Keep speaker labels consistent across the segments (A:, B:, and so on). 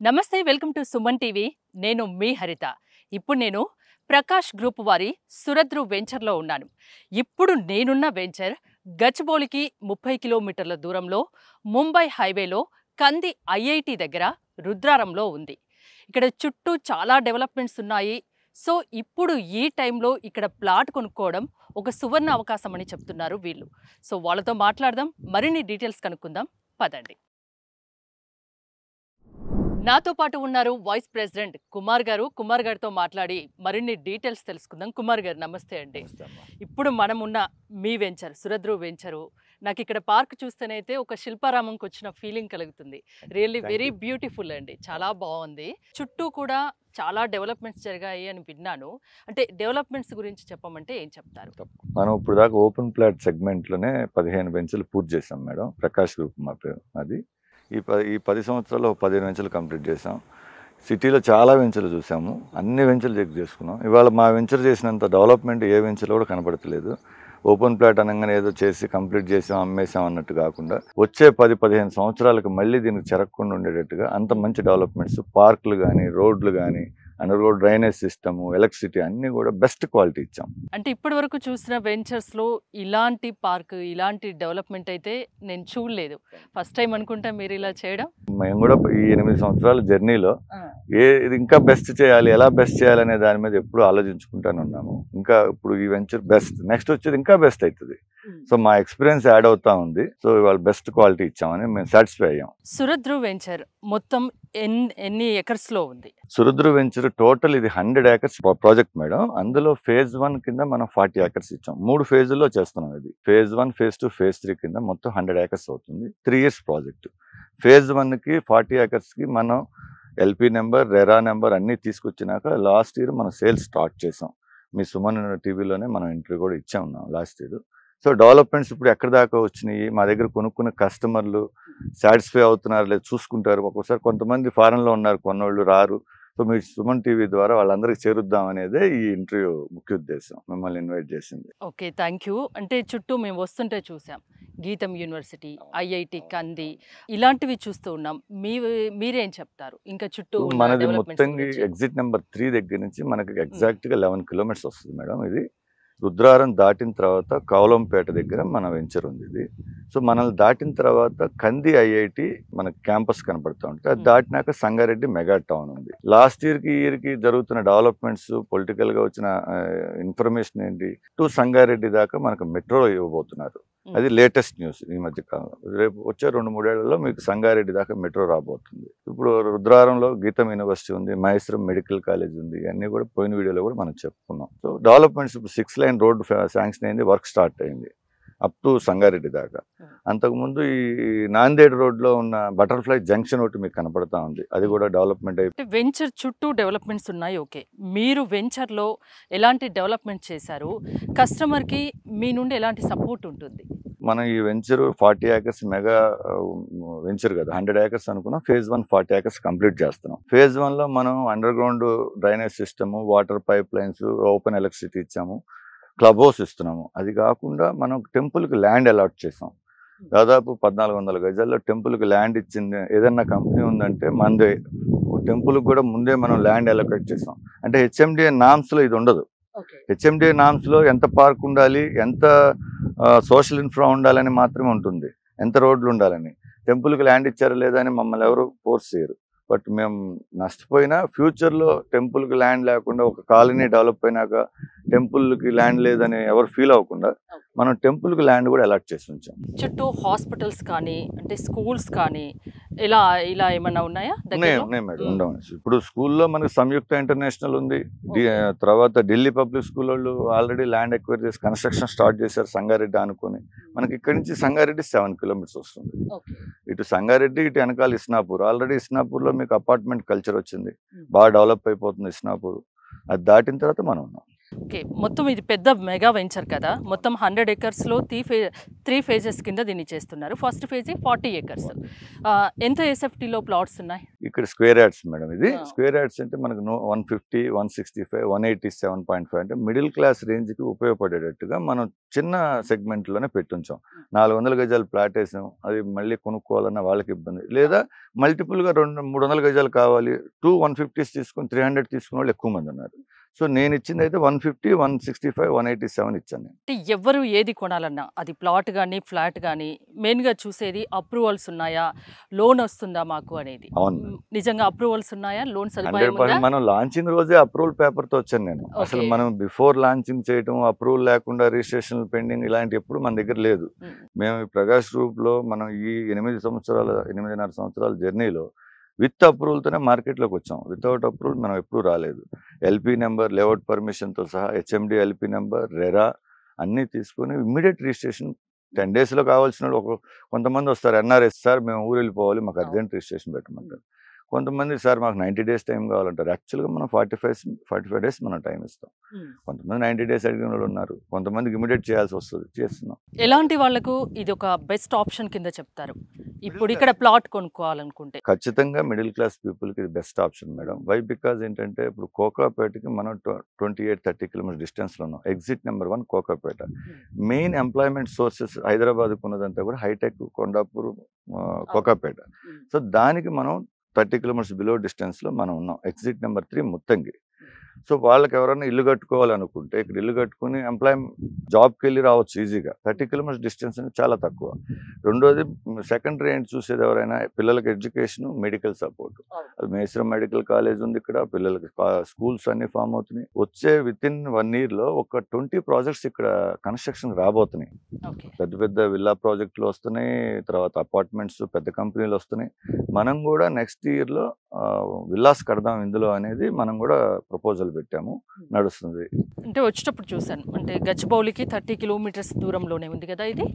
A: నమస్తే, welcome to Suman TV. నేను మీ హరిత. ఇప్పుడు నేను ప్రకాష్ గ్రూప్ వారి సురద్రు వెంచర్లో ఉన్నాను. ఇప్పుడు నేనున్న వెంచర్ గచ్చిబౌలికి 30 కిలోమీటర్ల దూరంలో ముంబై హైవేలో కంది ఐఐటి దగ్గర రుద్రారంలో ఉంది. ఇక్కడ చుట్టూ చాలా డెవలప్మెంట్స్ ఉన్నాయి. సో ఇప్పుడు ఈ టైంలో ఇక్కడ ప్లాట్ కొనుక్కోవడం ఒక సువర్ణ అవకాశం అని చెప్తున్నారు వీళ్ళు. సో వాళ్ళతో మాట్లాడదాం, మరిన్ని డీటెయిల్స్ కనుక్కుందాం, పదండి. నాతో పాటు ఉన్నారు వైస్ ప్రెసిడెంట్ కుమార్ గారు. కుమార్ గారితో మాట్లాడి మరిన్ని డీటెయిల్స్ తెలుసుకుందాం. కుమార్ గారు నమస్తే అండి. ఇప్పుడు మనం ఉన్న మీ వెంచర్ సురద్రు వెంచరు, నాకు ఇక్కడ పార్క్ చూస్తేనైతే ఒక శిల్పారామంకి వచ్చిన ఫీలింగ్ కలుగుతుంది. రియల్లీ వెరీ బ్యూటిఫుల్ అండి, చాలా బాగుంది. చుట్టూ కూడా చాలా డెవలప్మెంట్స్ జరిగాయి అని విన్నాను. అంటే డెవలప్మెంట్స్ గురించి చెప్పమంటే ఏం చెప్తారు?
B: మనం ఇప్పుడు దాకా ఓపెన్ ప్లాట్ సెగ్మెంట్లోనే 15 వెంచర్లు పూర్తి చేసాం మేడం. ప్రకాష్ గ్రూప్ మా పేరు అది. ఈ 10 సంవత్సరాల్లో 15 వెంచర్లు కంప్లీట్ చేసాం. సిటీలో చాలా వెంచర్లు చూసాము, అన్ని వెంచర్లు చెక్ చేసుకున్నాం. ఇవాళ మా వెంచర్ చేసినంత డెవలప్మెంట్ ఏ వెంచర్లో కూడా కనపడట్లేదు. ఓపెన్ ప్లాట్ అనగానే ఏదో చేసి కంప్లీట్ చేసాం అమ్మేసాం అన్నట్టు కాకుండా వచ్చే 10-15 సంవత్సరాలకు మళ్ళీ దీనికి చెరగకుండా ఉండేటట్టుగా అంత మంచి డెవలప్మెంట్స్, పార్కులు కానీ, రోడ్లు కానీ, under ground drainage system, electricity అన్నీ కూడా బెస్ట్ క్వాలిటీ ఇచ్చాం.
A: అంటే ఇప్పటి వరకు చూసిన వెంచర్స్లో ఇలాంటి పార్క్, ఇలాంటి డెవలప్మెంట్ అయితే నేను చూడలేదు. ఫస్ట్ టైం అనుకుంటా మీరు ఇలా చేయడం.
B: మేము కూడా ఈ 8 సంవత్సరాల జర్నీలో ఇది ఇంకా బెస్ట్ చేయాలి, ఎలా బెస్ట్ చేయాలనే దాని మీద ఎప్పుడు ఆలోచించుకుంటానే ఉన్నాము. ఇంకా ఇప్పుడు ఈ వెంచర్ బెస్ట్, నెక్స్ట్ వచ్చేది ఇంకా బెస్ట్ అవుతుంది. సో మా ఎక్స్పీరియన్స్ యాడ్ అవుతా ఉంది. సో ఇవాళ బెస్ట్ క్వాలిటీ ఇచ్చామని మేము సాటిస్ఫై అయ్యాం.
A: సురద్రు వెంచర్ మొత్తం ఎన్ని ఎకర్స్ లో ఉంది?
B: సురద్రు వెంచర్ టోటల్ ఇది 100 ఏకర్స్ ప్రాజెక్ట్ మేడం. అందులో ఫేజ్ 1 కింద మనం 40 ఏకర్స్ ఇచ్చాం. 3 ఫేజుల్లో చేస్తున్నాం. ఇది ఫేజ్ 1, ఫేజ్ 2, ఫేజ్ 3 కింద మొత్తం 100 ఏకర్స్ అవుతుంది. 3 years ప్రాజెక్ట్. ఫేజ్ 1కి 40 ఏకర్స్కి మనం ఎల్పి నెంబర్, రెరా నెంబర్ అన్నీ తీసుకొచ్చినాక లాస్ట్ ఇయర్ మనం సేల్స్ స్టార్ట్ చేసాం. మీ సుమన్ టీవీలోనే మనం ఇంటర్వ్యూ కూడా ఇచ్చా ఉన్నాం లాస్ట్ ఇయర్. సో డెవలప్మెంట్స్ ఇప్పుడు ఎక్కడి దాకా వచ్చినాయి, మా దగ్గర కొనుక్కున్న కస్టమర్లు సాటిస్ఫై అవుతున్నారు లేదు చూసుకుంటారు. ఒక్కోసారి కొంతమంది ఫారెన్లో ఉన్నారు, కొన్నోళ్ళు రారు. సో మీ సుమన్ టీవీ ద్వారా వాళ్ళందరికీ చేరుద్దాం అనేదే ఈ ఇంటర్వ్యూ ముఖ్య ఉద్దేశం, మిమ్మల్ని ఇన్వైట్ చేసింది.
A: Okay, thank you. అంటే చుట్టూ మేము వస్తుంటే చూసాం గీతం యూనివర్సిటీ, ఐఐటి కంది, ఇలాంటివి చూస్తూ ఉన్నాం. మీరేం చెప్తారు? ఇంకా చుట్టూ
B: మనది మొత్తం ఎగ్జిట్ నెంబర్ 3 దగ్గర నుంచి మనకి ఎగ్జాక్ట్గా 11 కిలోమీటర్స్ వస్తుంది మేడం. ఇది రుద్రారం దాటిన తర్వాత కౌలంపేట దగ్గర మన వెంచర్ ఉంది ఇది. సో మనల్ని దాటిన తర్వాత కంది ఐఐటి మనకి క్యాంపస్ కనపడుతూ ఉంటుంది. అది దాటినాక సంగారెడ్డి మెగా టౌన్ ఉంది. లాస్ట్ ఇయర్కి జరుగుతున్న డెవలప్మెంట్స్, పొలిటికల్గా వచ్చిన ఇన్ఫర్మేషన్ ఏంటి, టు సంగారెడ్డి దాకా మనకు మెట్రో ఇవ్వబోతున్నారు. అది లేటెస్ట్ న్యూస్ ఈ మధ్య కాలంలో. రేపు వచ్చే 2-3 ఏళ్లలో మీకు సంగారెడ్డి దాకా మెట్రో రాబోతుంది. ఇప్పుడు రుద్రారంలో గీతం యూనివర్సిటీ ఉంది, మహేశ్వరం మెడికల్ కాలేజ్ ఉంది. ఇవన్నీ కూడా పోయిన వీడియోలో కూడా మనం చెప్పుకున్నాం. సో డెవలప్మెంట్స్ ఇప్పుడు 6 lane రోడ్డు శాంక్షన్ అయింది, వర్క్ స్టార్ట్ అయింది అప్ టు సంగారెడ్డి దాకా. అంతకుముందు ఈ నాందేడ్ రోడ్లో ఉన్న బటర్ఫ్లై జంక్షన్ ఒకటి మీకు కనపడతా ఉంది, అది కూడా డెవలప్మెంట్ అయిపోయింది.
A: వెంచర్ చుట్టూ డెవలప్మెంట్స్ ఉన్నాయి. ఓకే, మీరు వెంచర్లో ఎలాంటి డెవలప్మెంట్ చేశారు? కస్టమర్కి మీ నుండి ఎలాంటి సపోర్ట్ ఉంటుంది?
B: మనం ఈ వెంచర్ 40 ఏకర్స్ మెగా వెంచర్ కదా, 100 ఏకర్స్ అనుకున్నాం. ఫేజ్ 1 40 ఏకర్స్ కంప్లీట్ చేస్తున్నాం. ఫేజ్ 1లో మనం under ground drainage system, water pipe lines, open electricity ఇచ్చాము, క్లబ్ హౌస్ ఇస్తున్నాము. అది కాకుండా మనం టెంపుల్కి ల్యాండ్ అలాట్ చేసాం. దాదాపు 1400 గజాల్లో టెంపుల్కి ల్యాండ్ ఇచ్చింది ఏదన్నా కంపెనీ ఉందంటే మనదే. టెంపుల్కి కూడా ముందే మనం ల్యాండ్ అలొకేట్ చేసాం. అంటే హెచ్ఎండిఏ నామ్స్లో ఇది ఉండదు. హెచ్ఎండిఏ నామ్స్లో ఎంత పార్క్ ఉండాలి, ఎంత సోషల్ ఇన్ఫ్రా ఉండాలని మాత్రమే ఉంటుంది, ఎంత రోడ్లు ఉండాలని. టెంపుల్కి ల్యాండ్ ఇచ్చారా లేదా అని మమ్మల్ని ఎవరు ఫోర్స్ చేయరు. బట్ మేము నష్టపోయినా ఫ్యూచర్లో టెంపుల్కి ల్యాండ్ లేకుండా ఒక కాలనీ డెవలప్ అయినాక టెంపుల్కి ల్యాండ్ లేదని ఎవరు ఫీల్ అవ్వకుండా మనం టెంపుల్కి ల్యాండ్ కూడా అలాట్ చేసి ఉంచాం.
A: చుట్టూ హాస్పిటల్స్ కానీ అంటే స్కూల్స్ కానీ ఇలా ఇలా ఏమన్నా ఉన్నాయా?
B: ఉన్నాయి మేడం, ఉండవు. ఇప్పుడు స్కూల్లో మనకి సంయుక్త ఇంటర్నేషనల్ ఉంది, తర్వాత ఢిల్లీ పబ్లిక్ స్కూల్ వాళ్ళు ఆల్రెడీ ల్యాండ్ ఎక్వైర్ చేసి కన్స్ట్రక్షన్ స్టార్ట్ చేశారు సంగారెడ్డి అనుకుని. మనకి ఇక్కడి నుంచి సంగారెడ్డి 7 కిలోమీటర్స్ వస్తుంది. ఇటు సంగారెడ్డి ఇటు వెనకాల ఇస్నాపూర్. ఆల్రెడీ ఇస్నాపూర్లో మీకు అపార్ట్మెంట్ కల్చర్ వచ్చింది, బాగా డెవలప్ అయిపోతుంది ఇస్నాపూర్. అది దాటిన తర్వాత మనం ఉన్నాం.
A: ఓకే, మొత్తం ఇది పెద్ద మెగా వెంచర్ కదా, మొత్తం 100 ఎకర్స్లో 3 ఫేజెస్ కింద దీన్ని చేస్తున్నారు. First phase 40 acres. ఎంత ఎస్ఎఫ్టీలో ప్లాట్స్ ఉన్నాయి?
B: ఇక్కడ స్క్వేర్ యార్డ్స్ మేడం. ఇది స్క్వేర్ యార్డ్స్ అంటే మనకు 150, 165, 187.5 అంటే మిడిల్ క్లాస్ రేంజ్కి ఉపయోగపడేటట్టుగా మనం చిన్న సెగ్మెంట్లోనే పెట్టుంచాం. 400 గజాలు ప్లాట్ వేసాం, అది మళ్ళీ కొనుక్కోవాలన్న వాళ్ళకి ఇబ్బంది, లేదా మల్టిపుల్గా 200-300 గజాలు కావాలి, 150s తీసుకుని 300 తీసుకున్న వాళ్ళు ఎక్కువ మంది ఉన్నారు. సో నేను ఇచ్చింది అయితే 150, 165, 187 ఇచ్చాను.
A: అంటే ఎవరు ఏది కొనాలన్నా అది ప్లాట్ కానీ ఫ్లాట్ కానీ మెయిన్గా చూసేది అప్రూవల్స్ ఉన్నాయా, లోన్ వస్తుందా మాకు అనేది. నిజంగా అప్రూవల్స్ ఉన్నాయా, లోన్ సదుపాయం ఉందా?
B: మనం లాంచింగ్ రోజే అప్రూవల్ పేపర్తో వచ్చాను నేను. అసలు మనం బిఫోర్ లాంచింగ్ చేయడం, అప్రూవల్ లేకుండా రిజిస్ట్రేషన్ పెండింగ్ ఇలాంటి ఎప్పుడు మన దగ్గర లేదు. మేము ఈ ప్రకాష్ గ్రూప్లో మనం ఈ 8.5 సంవత్సరాల జర్నీలో విత్ అప్రూవల్తోనే మార్కెట్లోకి వచ్చాం. వితౌట్ అప్రూవల్ మనం ఎప్పుడూ రాలేదు. ఎల్పీ నెంబర్, లేఅవుట్ పర్మిషన్తో సహా హెచ్ఎండి ఎల్పీ నెంబర్, రెరా అన్నీ తీసుకొని ఇమ్మీడియట్ రిజిస్ట్రేషన్ 10 డేస్లో కావాల్సిన వాళ్ళు కొంతమంది వస్తారు, ఎన్ఆర్ఎస్ సార్ మేము ఊరు వెళ్ళిపోవాలి మాకు అర్జెంట్ రిజిస్ట్రేషన్ పెట్టమంటారు. కొంతమంది సార్ మాకు 90 డేస్ టైం కావాలంటారు. యాక్చువల్గా మనం 45 డేస్ మనం టైం ఇస్తాం. కొంతమంది 90 డేస్ అడిగిన వాళ్ళు ఉన్నారు, కొంతమందికి ఇమీడియట్ చేయాల్సి వస్తుంది, చేస్తున్నాం.
A: ఎలాంటి వాళ్ళకు ఇది ఒక బెస్ట్ ఆప్షన్ కింద చెప్తారు ఇప్పుడు ఇక్కడ ప్లాట్ కొనుక్కోవాలనుకుంటే?
B: ఖచ్చితంగా మిడిల్ క్లాస్ పీపుల్కి ఇది best option madam. Why because ఏంటంటే ఇప్పుడు కోకాపేటకి మనం 28-30 కిలోమీటర్ డిస్టెన్స్లో ఉన్నాం. Exit number 1 Kokapet. Main employment sources హైదరాబాద్కు ఉన్నదంతా కూడా హైటెక్, కొండాపూర్, కోకాపేట. సో దానికి మనం 30 కిలోమీటర్స్ బిలో డిస్టెన్స్లో మనం ఉన్నాం. Exit number 3 Muthangi. సో వాళ్ళకి ఎవరైనా ఇల్లు కట్టుకోవాలనుకుంటే ఇక్కడ ఇల్లు కట్టుకుని జాబ్కి వెళ్ళి రావచ్చు ఈజీగా. 30 కిలోమీటర్స్ డిస్టెన్స్ అనేది చాలా తక్కువ. రెండోది సెకండరీ ఏంటి చూసేది ఎవరైనా పిల్లలకి ఎడ్యుకేషన్, మెడికల్ సపోర్ట్. అది మేశ్వరం మెడికల్ కాలేజ్ ఉంది ఇక్కడ, పిల్లలకి స్కూల్స్ అన్ని ఫామ్ అవుతున్నాయి. వచ్చే వితిన్ 1 yearలో ఒక 20 ప్రాజెక్ట్స్ ఇక్కడ కన్స్ట్రక్షన్ రాబోతున్నాయి. పెద్ద పెద్ద విల్లా ప్రాజెక్టులు వస్తున్నాయి, తర్వాత అపార్ట్మెంట్స్, పెద్ద కంపెనీలు వస్తున్నాయి. మనం కూడా నెక్స్ట్ ఇయర్లో విల్లాస్ కడదాం ఇందులో అనేది మనం కూడా ప్రపోజల్ పెట్టాము, నడుస్తుంది.
A: అంటే వచ్చేటప్పుడు చూసాను, అంటే గచ్చిబౌలికి 30 కిలోమీటర్స్ దూరంలోనే ఉంది కదా ఇది.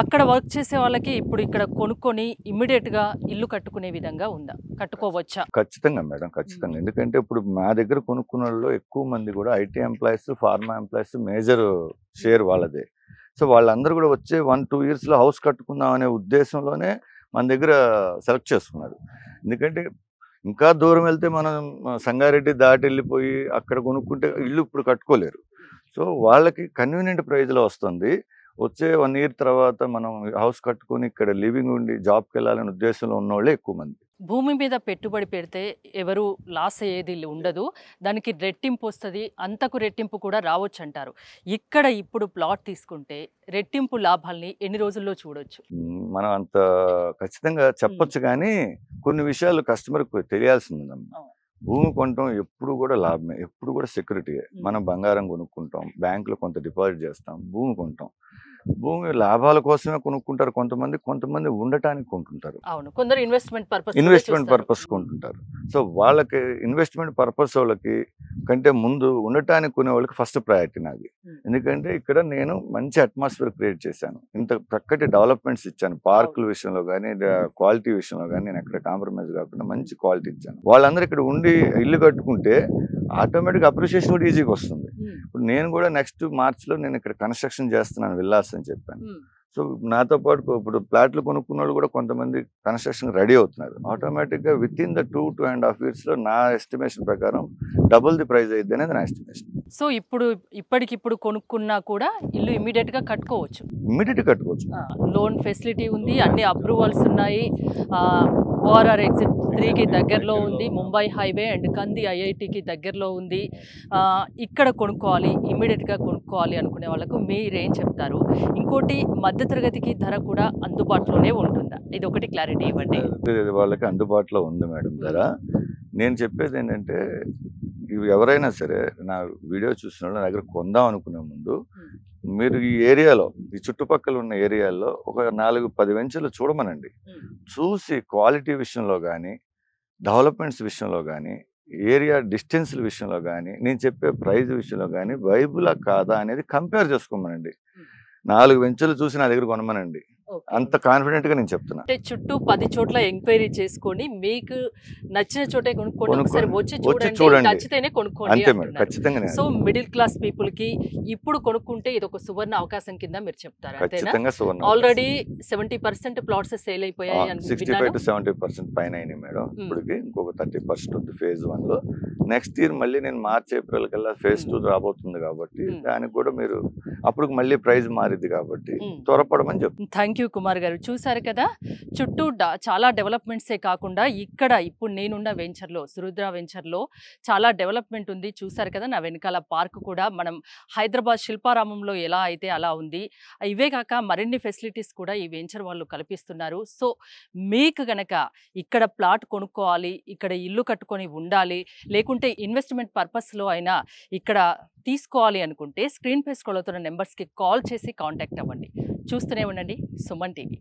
A: అక్కడ వర్క్ చేసే వాళ్ళకి ఇప్పుడు ఇక్కడ కొనుక్కొని ఇమ్మీడియట్గా ఇల్లు కట్టుకునే విధంగా ఉందా, కట్టుకోవచ్చా?
B: ఖచ్చితంగా మేడం, ఖచ్చితంగా. ఎందుకంటే ఇప్పుడు మా దగ్గర కొనుక్కున్న వాళ్ళు ఎక్కువ మంది కూడా IT employees, pharma employees major share వాళ్ళదే. సో వాళ్ళందరూ కూడా వచ్చే 1-2 yearsలో హౌస్ కట్టుకుందాం అనే ఉద్దేశంలోనే మన దగ్గర సెలెక్ట్ చేసుకున్నారు. ఎందుకంటే ఇంకా దూరం వెళ్తే మనం సంగారెడ్డి దాటి వెళ్ళిపోయి అక్కడ కొనుక్కుంటే ఇల్లు ఇప్పుడు కట్టుకోలేరు. సో వాళ్ళకి కన్వీనియంట్ ప్రైజ్లో వస్తుంది. వచ్చే 1 year తర్వాత మనం హౌస్ కట్టుకొని ఇక్కడ లివింగ్ ఉండి జాబ్కి వెళ్ళాలనే ఉద్దేశంలో ఉన్న వాళ్ళే ఎక్కువ మంది.
A: భూమి మీద పెట్టుబడి పెడితే ఎవరు లాస్ అయ్యేది ఉండదు, దానికి రెట్టింపు వస్తుంది, అంతకు రెట్టింపు కూడా రావచ్చు అంటారు. ఇక్కడ ఇప్పుడు ప్లాట్ తీసుకుంటే రెట్టింపు లాభాల్ని ఎన్ని రోజుల్లో చూడొచ్చు?
B: మనం అంత ఖచ్చితంగా చెప్పొచ్చు, కానీ కొన్ని విషయాలు కస్టమర్కి తెలియాల్సిందమ్మా. భూమి కొనటం ఎప్పుడు కూడా లాభమే, ఎప్పుడు కూడా సెక్యూరిటీయే. మనం బంగారం కొనుక్కుంటాం, బ్యాంకులో కొంత డిపాజిట్ చేస్తాం, భూమి కొంటాం. భూమి లాభాల కోసమే కొనుక్కుంటారు కొంతమంది ఉండటానికి కొంటుంటారు.
A: అవును, కొందరు ఇన్వెస్ట్మెంట్
B: పర్పస్ కొంటుంటారు. సో వాళ్ళకి ఇన్వెస్ట్మెంట్ పర్పస్ వాళ్ళకి కంటే ముందు ఉండటానికి కొనే వాళ్ళకి ఫస్ట్ ప్రయారిటీ నాది. ఎందుకంటే ఇక్కడ నేను మంచి అట్మాస్ఫియర్ క్రియేట్ చేశాను, ఇంత చక్కటి డెవలప్మెంట్స్ ఇచ్చాను. పార్కుల విషయంలో కానీ, క్వాలిటీ విషయంలో కానీ నేను ఎక్కడ కాంప్రమైజ్ కాకుండా మంచి క్వాలిటీ ఇచ్చాను. వాళ్ళందరూ ఇక్కడ ఉండి ఇల్లు కట్టుకుంటే ఆటోమేటిక్ అప్రిషియేషన్ కూడా ఈజీగా వస్తుంది. ఇప్పుడు నేను కూడా నెక్స్ట్ మార్చ్లో నేను ఇక్కడ కన్స్ట్రక్షన్ చేస్తున్నాను విల్లాస్ అని చెప్పాను. సో నాతో పాటు ఇప్పుడు ప్లాట్లు కొనుక్కున్న వాళ్ళు కూడా కొంతమంది కన్స్ట్రక్షన్ రెడీ అవుతున్నారు. ఆటోమేటిక్గా విత్ ఇన్ ద 2-2.5 yearsలో నా ఎస్టిమేషన్ ప్రకారం డబుల్ ది ప్రైస్ అయ్యింది అనేది నా ఎస్టిమేషన్.
A: సో ఇప్పటికిప్పుడు కొనుక్కున్నా కూడా ఇల్లు ఇమ్మీడియట్గా కట్టుకోవచ్చు?
B: ఇమ్మీడియట్గా కట్టుకోవచ్చు.
A: లోన్ ఫెసిలిటీ ఉంది, అన్ని అప్రూవల్స్ ఉన్నాయి. ఓఆర్ఆర్ ఎగ్జిట్ 3కి దగ్గరలో ఉంది, ముంబై హైవే అండ్ కంది ఐఐటికి దగ్గరలో ఉంది. ఇక్కడ కొనుక్కోవాలి, ఇమ్మీడియట్గా కొనుక్కోవాలి అనుకునే వాళ్ళకు మీరేం చెప్తారు? ఇంకోటి, మధ్యతరగతికి ధర కూడా అందుబాటులోనే ఉంటుందా? ఇది ఒకటి క్లారిటీ ఇవ్వండి.
B: వాళ్ళకి అందుబాటులో ఉంది మేడం ధర. నేను చెప్పేది ఏంటంటే ఇవి ఎవరైనా సరే నా వీడియో చూసిన వాళ్ళు నా దగ్గర కొందాం అనుకునే ముందు మీరు ఈ ఏరియాలో ఈ చుట్టుపక్కల ఉన్న ఏరియాల్లో ఒక 4-10 వెంచర్లు చూడమనండి. చూసి క్వాలిటీ విషయంలో కానీ డెవలప్మెంట్స్ విషయంలో కానీ ఏరియా డిస్టెన్స్ల విషయంలో కానీ నేను చెప్పే ప్రైజ్ విషయంలో కానీ వైబులా కాదా అనేది కంపేర్ చేసుకోమనండి. 4 వెంచర్లు చూసి నా దగ్గర కొనమనండి. అంత కాన్ఫిడెంట్ గా నేను చెప్తున్నా.
A: అంటే చుట్టూ 10 చోట్ల ఎంక్వైరీ చేసుకొని మీకు నచ్చిన చోటే కొనుక్కోండి, ఒకసారి వచ్చి చూడండి, నచ్చితేనే కొనుక్కోండి.
B: అంతే మేడం, ఖచ్చితంగా.
A: సో మిడిల్ క్లాస్ పీపుల్ కి ఇప్పుడు కొనుక్కుంటే ఇది ఒక సువర్ణ అవకాశం కింద మీరు చెప్తారు.
B: ఖచ్చితంగా సువర్ణ.
A: ఆల్రెడీ 70% ప్లాట్స్ సేల్ అయిపోయాయి.
B: 65 to 70% పైన అయినాయి మేడం. ఇప్పటికి ఇంకొక 30% ఉంది ఫేజ్ 1 లో. నెక్స్ట్ ఇయర్ మళ్ళీ నేను మార్చ్ ఏప్రిల్ కల్లా ఫేజ్ 2 రాబోతుంది కాబట్టి దానికి కూడా మీరు అప్పుడు మళ్ళీ ప్రైస్ మారిద్ది కాబట్టి త్వరపడమని చెప్తాను.
A: థ్యాంక్ యూ కుమార్ గారు. చూసారు కదా, చుట్టూ చాలా డెవలప్మెంట్సే కాకుండా ఇక్కడ ఇప్పుడు నేనున్న వెంచర్లో, సురుద్ర వెంచర్లో చాలా డెవలప్మెంట్ ఉంది. చూసారు కదా, నా వెనకాల పార్క్ కూడా మనం హైదరాబాద్ శిల్పారామంలో ఎలా అయితే అలా ఉంది. ఇవే కాక మరిన్ని ఫెసిలిటీస్ కూడా ఈ వెంచర్ వాళ్ళు కల్పిస్తున్నారు. సో మీకు గనక ఇక్కడ ప్లాట్ కొనుక్కోవాలి, ఇక్కడ ఇల్లు కట్టుకొని ఉండాలి, లేకుంటే ఇన్వెస్ట్మెంట్ పర్పస్లో అయినా ఇక్కడ తీసుకోవాలి అనుకుంటే స్క్రీన్ పై స్క్రోల్ అవుతున్న నెంబర్స్కి కాల్ చేసి కాంటాక్ట్ అవ్వండి. చూస్తూనే ఉండండి సుమన్ టీవీ.